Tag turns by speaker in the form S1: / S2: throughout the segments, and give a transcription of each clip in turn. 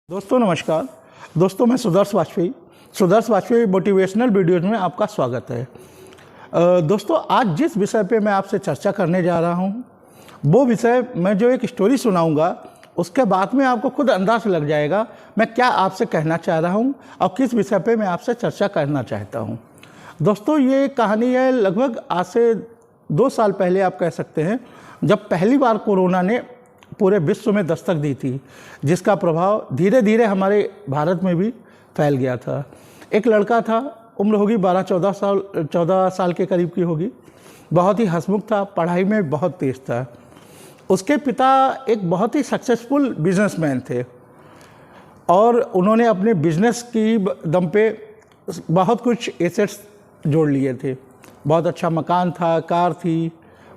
S1: दोस्तों नमस्कार। दोस्तों मैं सुदर्श वाजपेयी मोटिवेशनल वीडियोज़ में आपका स्वागत है। दोस्तों आज जिस विषय पे मैं आपसे चर्चा करने जा रहा हूँ वो विषय मैं जो एक स्टोरी सुनाऊंगा उसके बाद में आपको खुद अंदाज लग जाएगा मैं क्या आपसे कहना चाह रहा हूँ और किस विषय पे मैं आपसे चर्चा करना चाहता हूँ। दोस्तों ये कहानी है लगभग आज से 2 साल पहले आप कह सकते हैं, जब पहली बार कोरोना ने पूरे विश्व में दस्तक दी थी, जिसका प्रभाव धीरे धीरे हमारे भारत में भी फैल गया था। एक लड़का था, उम्र होगी 14 साल के करीब की होगी, बहुत ही हंसमुख था, पढ़ाई में बहुत तेज था। उसके पिता एक बहुत ही सक्सेसफुल बिजनेसमैन थे और उन्होंने अपने बिजनेस की दम पे बहुत कुछ एसेट्स जोड़ लिए थे। बहुत अच्छा मकान था, कार थी,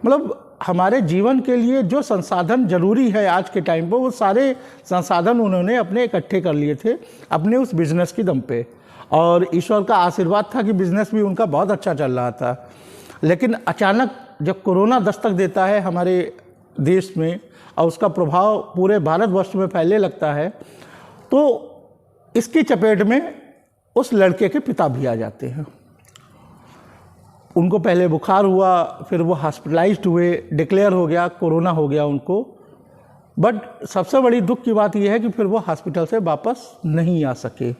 S1: मतलब हमारे जीवन के लिए जो संसाधन जरूरी है आज के टाइम पर, वो सारे संसाधन उन्होंने अपने इकट्ठे कर लिए थे अपने उस बिज़नेस की दम पे। और ईश्वर का आशीर्वाद था कि बिज़नेस भी उनका बहुत अच्छा चल रहा था। लेकिन अचानक जब कोरोना दस्तक देता है हमारे देश में और उसका प्रभाव पूरे भारतवर्ष में फैलने लगता है, तो इसकी चपेट में उस लड़के के पिता भी आ जाते हैं। उनको पहले बुखार हुआ, फिर वो हॉस्पिटलाइज्ड हुए, डिक्लेयर हो गया, कोरोना हो गया उनको। बट सबसे बड़ी दुख की बात यह है कि फिर वो हॉस्पिटल से वापस नहीं आ सके।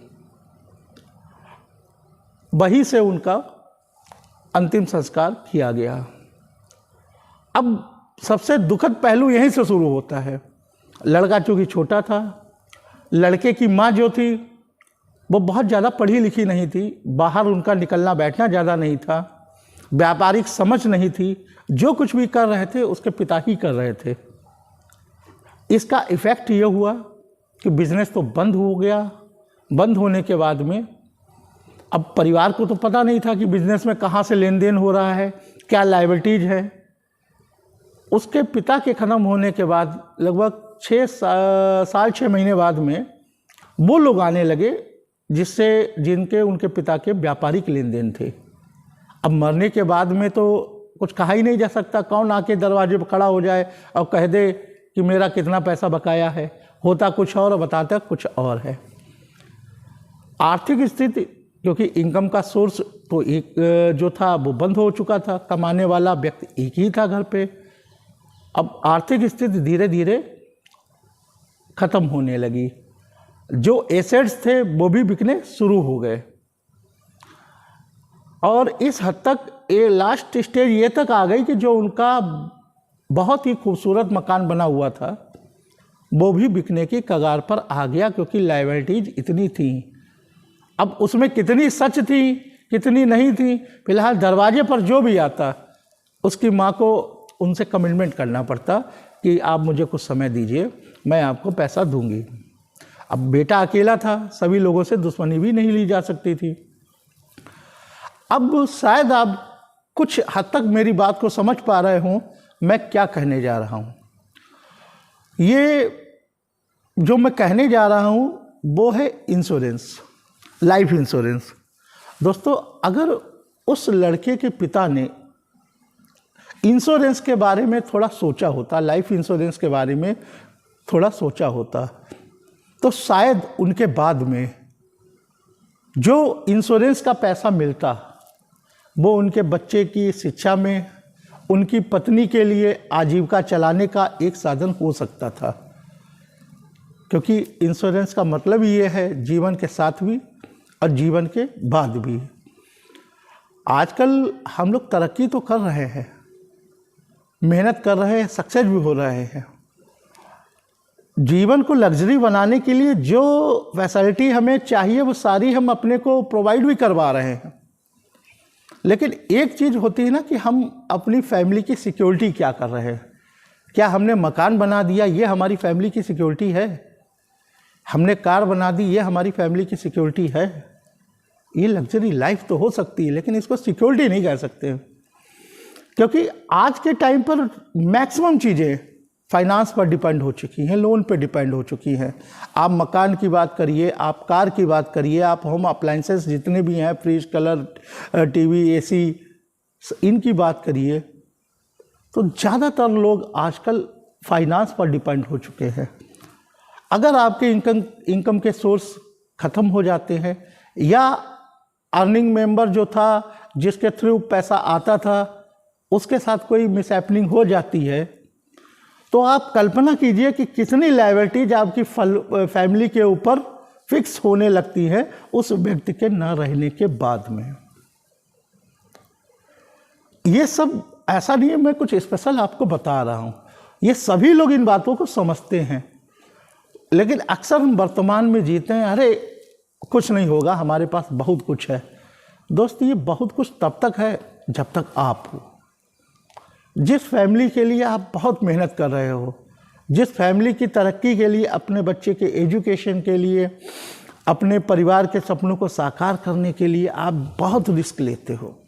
S1: वहीं से उनका अंतिम संस्कार किया गया। अब सबसे दुखद पहलू यहीं से शुरू होता है। लड़का चूँकि छोटा था, लड़के की माँ जो थी वो बहुत ज़्यादा पढ़ी लिखी नहीं थी, बाहर उनका निकलना बैठना ज़्यादा नहीं था, व्यापारिक समझ नहीं थी, जो कुछ भी कर रहे थे उसके पिता ही कर रहे थे। इसका इफ़ेक्ट ये हुआ कि बिजनेस तो बंद हो गया। बंद होने के बाद में अब परिवार को तो पता नहीं था कि बिजनेस में कहाँ से लेन देन हो रहा है, क्या लायबिलिटीज है। उसके पिता के ख़त्म होने के बाद लगभग 6 महीने बाद में वो लोग आने लगे जिनके उनके पिता के व्यापारिक लेन देन थे। अब मरने के बाद में तो कुछ कहा ही नहीं जा सकता, कौन आके दरवाजे पर खड़ा हो जाए और कह दे कि मेरा कितना पैसा बकाया है। होता कुछ और बताता कुछ और है। आर्थिक स्थिति, क्योंकि इनकम का सोर्स तो एक जो था वो बंद हो चुका था, कमाने वाला व्यक्ति एक ही था घर पे। अब आर्थिक स्थिति धीरे धीरे ख़त्म होने लगी, जो एसेट्स थे वो भी बिकने शुरू हो गए और इस हद तक ये लास्ट स्टेज ये तक आ गई कि जो उनका बहुत ही खूबसूरत मकान बना हुआ था वो भी बिकने की कगार पर आ गया, क्योंकि लायबिलिटीज इतनी थी। अब उसमें कितनी सच थी कितनी नहीं थी, फिलहाल दरवाजे पर जो भी आता उसकी माँ को उनसे कमिटमेंट करना पड़ता कि आप मुझे कुछ समय दीजिए, मैं आपको पैसा दूंगी। अब बेटा अकेला था, सभी लोगों से दुश्मनी भी नहीं ली जा सकती थी। अब शायद आप कुछ हद तक मेरी बात को समझ पा रहे हों मैं क्या कहने जा रहा हूँ। ये जो मैं कहने जा रहा हूँ वो है इंश्योरेंस, लाइफ इंश्योरेंस। दोस्तों अगर उस लड़के के पिता ने इंश्योरेंस के बारे में थोड़ा सोचा होता, लाइफ इंश्योरेंस के बारे में थोड़ा सोचा होता, तो शायद उनके बाद में जो इंश्योरेंस का पैसा मिलता वो उनके बच्चे की शिक्षा में, उनकी पत्नी के लिए आजीविका चलाने का एक साधन हो सकता था। क्योंकि इंश्योरेंस का मतलब ये है जीवन के साथ भी और जीवन के बाद भी। आजकल हम लोग तरक्की तो कर रहे हैं, मेहनत कर रहे हैं, सक्सेस भी हो रहे हैं। जीवन को लग्जरी बनाने के लिए जो फैसिलिटी हमें चाहिए वो सारी हम अपने को प्रोवाइड भी करवा रहे हैं। लेकिन एक चीज़ होती है ना कि हम अपनी फैमिली की सिक्योरिटी क्या कर रहे हैं। क्या हमने मकान बना दिया ये हमारी फैमिली की सिक्योरिटी है? हमने कार बना दी ये हमारी फैमिली की सिक्योरिटी है? ये लग्जरी लाइफ तो हो सकती है लेकिन इसको सिक्योरिटी नहीं कह सकते, क्योंकि आज के टाइम पर मैक्सिमम चीज़ें फाइनेंस पर डिपेंड हो चुकी हैं, लोन पर डिपेंड हो चुकी हैं। आप मकान की बात करिए, आप कार की बात करिए, आप होम अप्लाइंसेस जितने भी हैं, फ्रिज, कलर, टीवी, एसी, इनकी बात करिए, तो ज़्यादातर लोग आजकल फाइनेंस पर डिपेंड हो चुके हैं। अगर आपके इनकम के सोर्स ख़त्म हो जाते हैं या अर्निंग मेंबर जो था जिसके थ्रू पैसा आता था उसके साथ कोई मिसहैपनिंग हो जाती है, तो आप कल्पना कीजिए कि कितनी लायबिलिटीज आपकी फैमिली के ऊपर फिक्स होने लगती है उस व्यक्ति के न रहने के बाद में। ये सब ऐसा नहीं है मैं कुछ स्पेशल आपको बता रहा हूँ, ये सभी लोग इन बातों को समझते हैं, लेकिन अक्सर हम वर्तमान में जीते हैं, अरे कुछ नहीं होगा, हमारे पास बहुत कुछ है। दोस्त, ये बहुत कुछ तब तक है जब तक आप हो। जिस फैमिली के लिए आप बहुत मेहनत कर रहे हो, जिस फैमिली की तरक्की के लिए, अपने बच्चे के एजुकेशन के लिए, अपने परिवार के सपनों को साकार करने के लिए आप बहुत रिस्क लेते हो,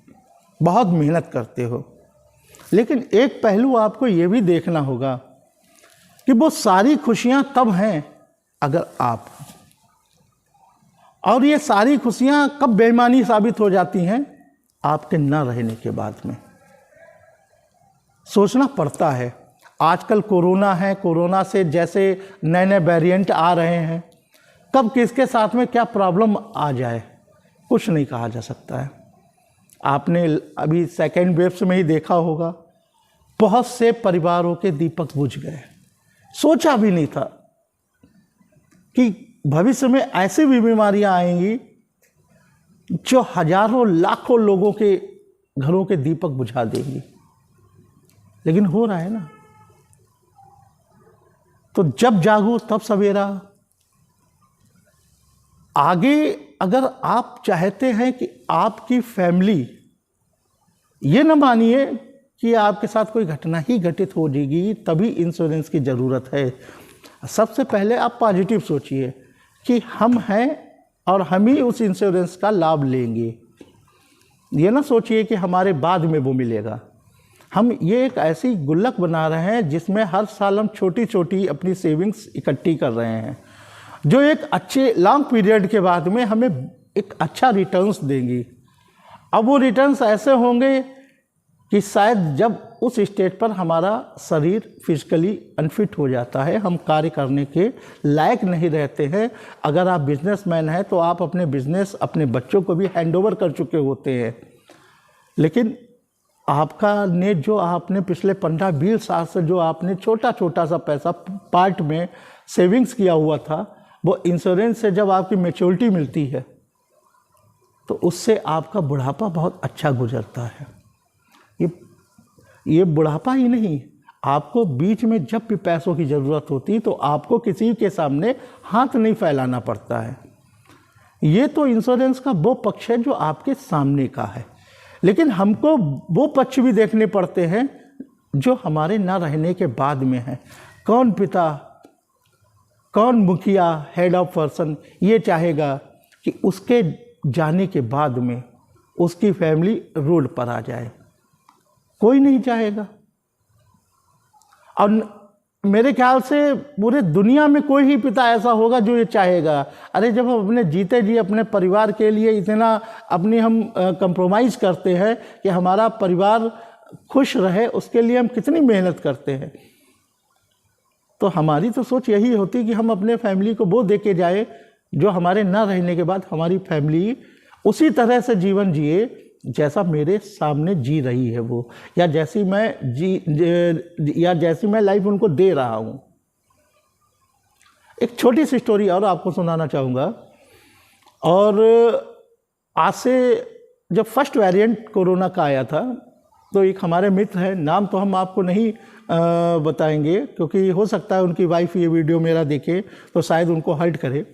S1: बहुत मेहनत करते हो, लेकिन एक पहलू आपको ये भी देखना होगा कि वो सारी खुशियां तब हैं अगर आप, और ये सारी खुशियां कब बेईमानी साबित हो जाती हैं? आपके न रहने के बाद में। सोचना पड़ता है। आजकल कोरोना है, कोरोना से जैसे नए नए वेरिएंट आ रहे हैं, कब किसके साथ में क्या प्रॉब्लम आ जाए कुछ नहीं कहा जा सकता है। आपने अभी सेकेंड वेव में ही देखा होगा, बहुत से परिवारों के दीपक बुझ गए। सोचा भी नहीं था कि भविष्य में ऐसी भी बीमारियां आएंगी जो हजारों लाखों लोगों के घरों के दीपक बुझा देंगी, लेकिन हो रहा है ना। तो जब जागो तब सवेरा। आगे अगर आप चाहते हैं कि आपकी फैमिली, ये न मानिए कि आपके साथ कोई घटना ही घटित हो जाएगी तभी इंश्योरेंस की ज़रूरत है। सबसे पहले आप पॉजिटिव सोचिए कि हम हैं और हम ही उस इंश्योरेंस का लाभ लेंगे। ये ना सोचिए कि हमारे बाद में वो मिलेगा। हम ये एक ऐसी गुल्लक बना रहे हैं जिसमें हर साल हम छोटी छोटी अपनी सेविंग्स इकट्ठी कर रहे हैं, जो एक अच्छे लॉन्ग पीरियड के बाद में हमें एक अच्छा रिटर्न्स देंगी। अब वो रिटर्न्स ऐसे होंगे कि शायद जब उस स्टेज पर हमारा शरीर फिजिकली अनफिट हो जाता है, हम कार्य करने के लायक नहीं रहते हैं। अगर आप बिजनेसमैन हैं तो आप अपने बिजनेस, अपने बच्चों को भी हैंडओवर कर चुके होते हैं, लेकिन आपका ने जो आपने पिछले 15-20 साल से जो आपने छोटा छोटा सा पैसा पार्ट में सेविंग्स किया हुआ था, वो इंश्योरेंस से जब आपकी मैच्योरिटी मिलती है तो उससे आपका बुढ़ापा बहुत अच्छा गुजरता है। ये बुढ़ापा ही नहीं, आपको बीच में जब भी पैसों की ज़रूरत होती तो आपको किसी के सामने हाथ नहीं फैलाना पड़ता है। ये तो इंश्योरेंस का वो पक्ष है जो आपके सामने का है, लेकिन हमको वो पक्ष भी देखने पड़ते हैं जो हमारे ना रहने के बाद में है। कौन पिता, कौन मुखिया, हेड ऑफ पर्सन ये चाहेगा कि उसके जाने के बाद में उसकी फैमिली रोड पर आ जाए? कोई नहीं चाहेगा। और मेरे ख्याल से पूरे दुनिया में कोई ही पिता ऐसा होगा जो ये चाहेगा। अरे जब हम अपने जीते जी अपने परिवार के लिए इतना अपनी हम कंप्रोमाइज़ करते हैं कि हमारा परिवार खुश रहे, उसके लिए हम कितनी मेहनत करते हैं, तो हमारी तो सोच यही होती कि हम अपने फैमिली को वो दे के जाए जो हमारे ना रहने के बाद हमारी फैमिली उसी तरह से जीवन जिए जैसा मेरे सामने जी रही है वो, या जैसी मैं लाइफ उनको दे रहा हूँ। एक छोटी सी स्टोरी और आपको सुनाना चाहूँगा। और आज से जब फर्स्ट वेरिएंट कोरोना का आया था तो एक हमारे मित्र हैं, नाम तो हम आपको नहीं बताएंगे क्योंकि हो सकता है उनकी वाइफ ये वीडियो मेरा देखे तो शायद उनको हर्ट करे।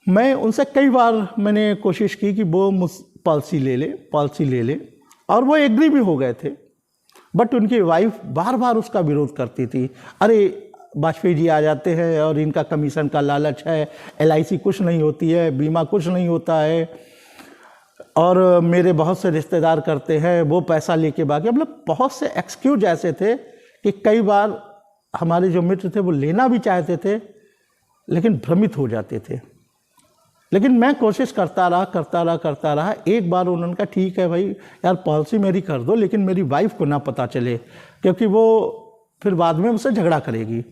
S1: मैं उनसे कई बार मैंने कोशिश की कि वो पॉलिसी ले ले और वो एग्री भी हो गए थे, बट उनकी वाइफ बार बार उसका विरोध करती थी। अरे वाजपेयी जी आ जाते हैं और इनका कमीशन का लालच है, LIC कुछ नहीं होती है, बीमा कुछ नहीं होता है, और मेरे बहुत से रिश्तेदार करते हैं, वो पैसा लेके भागे। मतलब बहुत से एक्सक्यूज ऐसे थे कि कई बार हमारे जो मित्र थे वो लेना भी चाहते थे लेकिन भ्रमित हो जाते थे। लेकिन मैं कोशिश करता रहा। एक बार उन्होंने कहा ठीक है भाई यार पॉलिसी मेरी कर दो, लेकिन मेरी वाइफ को ना पता चले क्योंकि वो फिर बाद में मुझसे झगड़ा करेगी।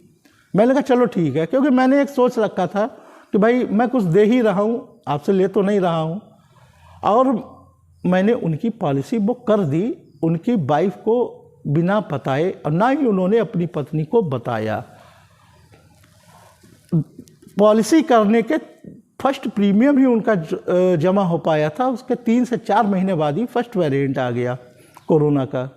S1: मैंने कहा चलो ठीक है, क्योंकि मैंने एक सोच रखा था कि भाई मैं कुछ दे ही रहा हूँ, आपसे ले तो नहीं रहा हूँ। और मैंने उनकी पॉलिसी बुक कर दी, उनकी वाइफ को बिना बताए, और ना ही उन्होंने अपनी पत्नी को बताया। पॉलिसी करने के फर्स्ट प्रीमियम ही उनका जमा हो पाया था, उसके 3 से 4 महीने बाद ही फर्स्ट वेरिएंट आ गया कोरोना का।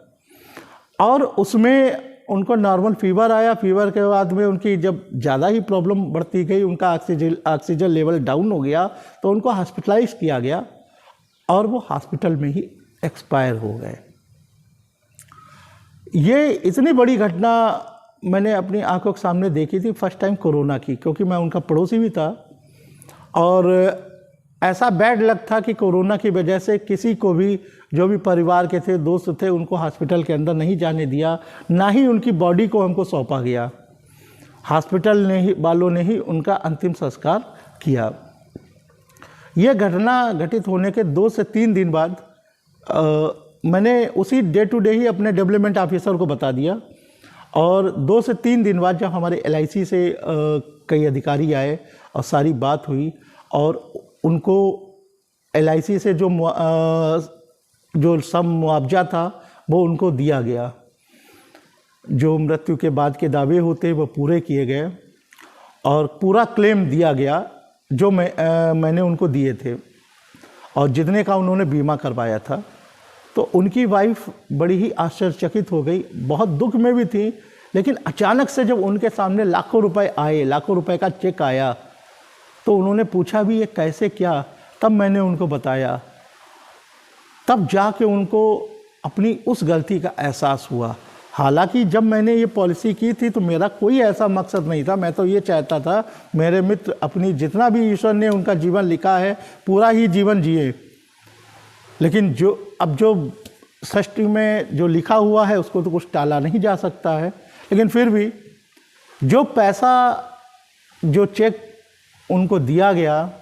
S1: और उसमें उनको नॉर्मल फीवर आया। फीवर के बाद में उनकी जब ज़्यादा ही प्रॉब्लम बढ़ती गई, उनका ऑक्सीजन लेवल डाउन हो गया, तो उनको हॉस्पिटलाइज किया गया और वो हॉस्पिटल में ही एक्सपायर हो गए। ये इतनी बड़ी घटना मैंने अपनी आंखों के सामने देखी थी फर्स्ट टाइम कोरोना की, क्योंकि मैं उनका पड़ोसी भी था। और ऐसा बैड लक था कि कोरोना की वजह से किसी को भी, जो भी परिवार के थे, दोस्त थे, उनको हॉस्पिटल के अंदर नहीं जाने दिया, ना ही उनकी बॉडी को हमको सौंपा गया। हॉस्पिटल वालों ने ही उनका अंतिम संस्कार किया। यह घटना घटित होने के 2 से 3 दिन बाद मैंने उसी डे टू डे ही अपने डेवलपमेंट ऑफिसर को बता दिया। और 2 से 3 दिन बाद जब हमारे LIC से कई अधिकारी आए और सारी बात हुई, और उनको LIC से जो सम मुआवजा था वो उनको दिया गया। जो मृत्यु के बाद के दावे होते वो पूरे किए गए और पूरा क्लेम दिया गया जो मैंने उनको दिए थे, और जितने का उन्होंने बीमा करवाया था। तो उनकी वाइफ बड़ी ही आश्चर्यचकित हो गई, बहुत दुख में भी थी। लेकिन अचानक से जब उनके सामने लाखों रुपए आए, लाखों रुपए का चेक आया, तो उन्होंने पूछा भी ये कैसे क्या। तब मैंने उनको बताया, तब जाके उनको अपनी उस गलती का एहसास हुआ। हालांकि जब मैंने ये पॉलिसी की थी तो मेरा कोई ऐसा मकसद नहीं था, मैं तो ये चाहता था मेरे मित्र अपनी जितना भी ईश्वर ने उनका जीवन लिखा है पूरा ही जीवन जिए। लेकिन जो सृष्टि में जो लिखा हुआ है उसको तो कुछ टाला नहीं जा सकता है। लेकिन फिर भी जो पैसा, जो चेक उनको दिया गया,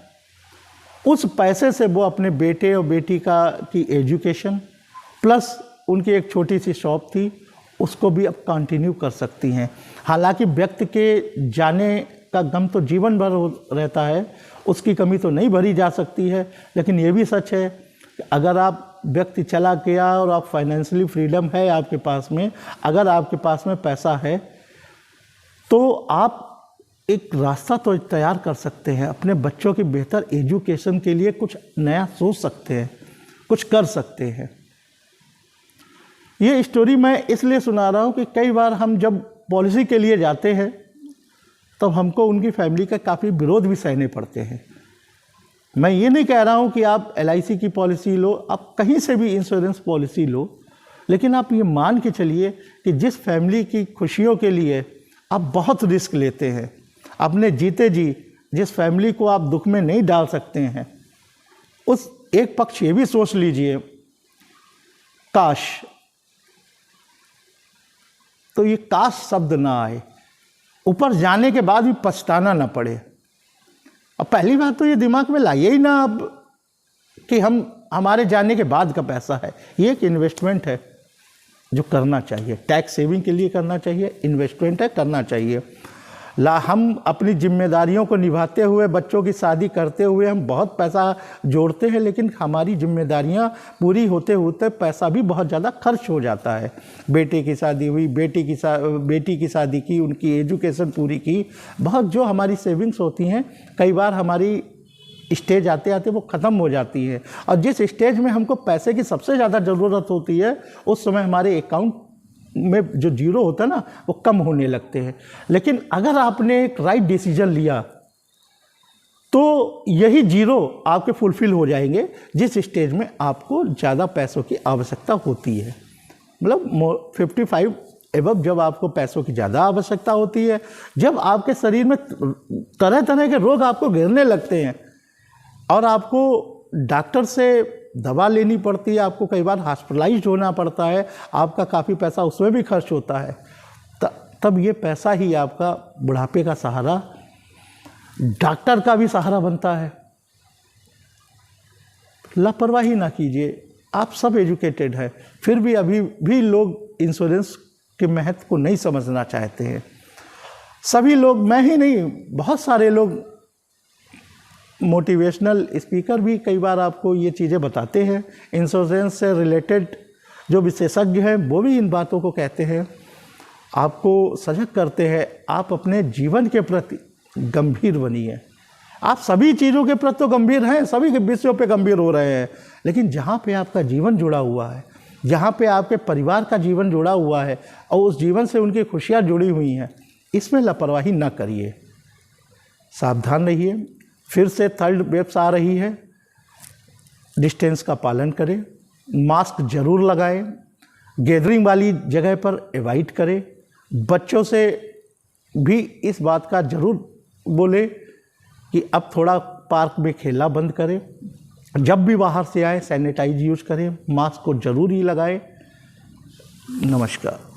S1: उस पैसे से वो अपने बेटे और बेटी की एजुकेशन प्लस उनकी एक छोटी सी शॉप थी उसको भी अब कंटिन्यू कर सकती हैं। हालांकि व्यक्ति के जाने का गम तो जीवन भर रहता है, उसकी कमी तो नहीं भरी जा सकती है। लेकिन ये भी सच है कि अगर आप व्यक्ति चला गया और आप फाइनेंशियली फ्रीडम है आपके पास में, अगर आपके पास में पैसा है, तो आप एक रास्ता तो तैयार कर सकते हैं, अपने बच्चों की बेहतर एजुकेशन के लिए कुछ नया सोच सकते हैं, कुछ कर सकते हैं। ये स्टोरी मैं इसलिए सुना रहा हूँ कि कई बार हम जब पॉलिसी के लिए जाते हैं तब हमको उनकी फैमिली का काफ़ी विरोध भी सहने पड़ते हैं। मैं ये नहीं कह रहा हूँ कि आप LIC की पॉलिसी लो, आप कहीं से भी इंश्योरेंस पॉलिसी लो, लेकिन आप ये मान के चलिए कि जिस फैमिली की खुशियों के लिए आप बहुत रिस्क लेते हैं, अपने जीते जी जिस फैमिली को आप दुख में नहीं डाल सकते हैं, उस एक पक्ष ये भी सोच लीजिए, काश, तो ये काश शब्द ना आए, ऊपर जाने के बाद भी पछताना ना पड़े। अब पहली बात तो ये दिमाग में लाइए ही ना अब कि हमारे जाने के बाद का पैसा है, ये एक इन्वेस्टमेंट है जो करना चाहिए, टैक्स सेविंग के लिए करना चाहिए, इन्वेस्टमेंट है, करना चाहिए। हम अपनी जिम्मेदारियों को निभाते हुए, बच्चों की शादी करते हुए हम बहुत पैसा जोड़ते हैं, लेकिन हमारी जिम्मेदारियां पूरी होते होते पैसा भी बहुत ज़्यादा खर्च हो जाता है। बेटे की शादी हुई, बेटी की शादी की, उनकी एजुकेशन पूरी की, बहुत जो हमारी सेविंग्स होती हैं कई बार हमारी स्टेज आते आते वो ख़त्म हो जाती है। और जिस स्टेज में हमको पैसे की सबसे ज़्यादा ज़रूरत होती है उस समय हमारे अकाउंट में जो जीरो होता है ना वो कम होने लगते हैं। लेकिन अगर आपने एक राइट डिसीजन लिया तो यही जीरो आपके फुलफिल हो जाएंगे जिस स्टेज में आपको ज़्यादा पैसों की आवश्यकता होती है। मतलब 55 एबव जब आपको पैसों की ज़्यादा आवश्यकता होती है, जब आपके शरीर में तरह तरह के रोग आपको घेरने लगते हैं और आपको डॉक्टर से दवा लेनी पड़ती है, आपको कई बार हॉस्पिटलाइज्ड होना पड़ता है, आपका काफ़ी पैसा उसमें भी खर्च होता है, तब ये पैसा ही आपका बुढ़ापे का सहारा, डॉक्टर का भी सहारा बनता है। लापरवाही ना कीजिए, आप सब एजुकेटेड हैं, फिर भी अभी भी लोग इंश्योरेंस के महत्व को नहीं समझना चाहते हैं। सभी लोग, मैं ही नहीं, बहुत सारे लोग मोटिवेशनल स्पीकर भी कई बार आपको ये चीज़ें बताते हैं। इंश्योरेंस से रिलेटेड जो विशेषज्ञ हैं वो भी इन बातों को कहते हैं, आपको सजग करते हैं। आप अपने जीवन के प्रति गंभीर बनिए। आप सभी चीज़ों के प्रति तो गंभीर हैं, सभी के विषयों पे गंभीर हो रहे हैं, लेकिन जहाँ पे आपका जीवन जुड़ा हुआ है, जहाँ पे आपके परिवार का जीवन जुड़ा हुआ है और उस जीवन से उनकी खुशियाँ जुड़ी हुई हैं, इसमें लापरवाही ना करिए। सावधान रहिए। फिर से थर्ड वेव्स आ रही है, डिस्टेंस का पालन करें, मास्क जरूर लगाएं, गैदरिंग वाली जगह पर अवॉइड करें। बच्चों से भी इस बात का जरूर बोले कि अब थोड़ा पार्क में खेलना बंद करें। जब भी बाहर से आए सैनिटाइज यूज करें, मास्क को जरूर ही लगाएं। नमस्कार।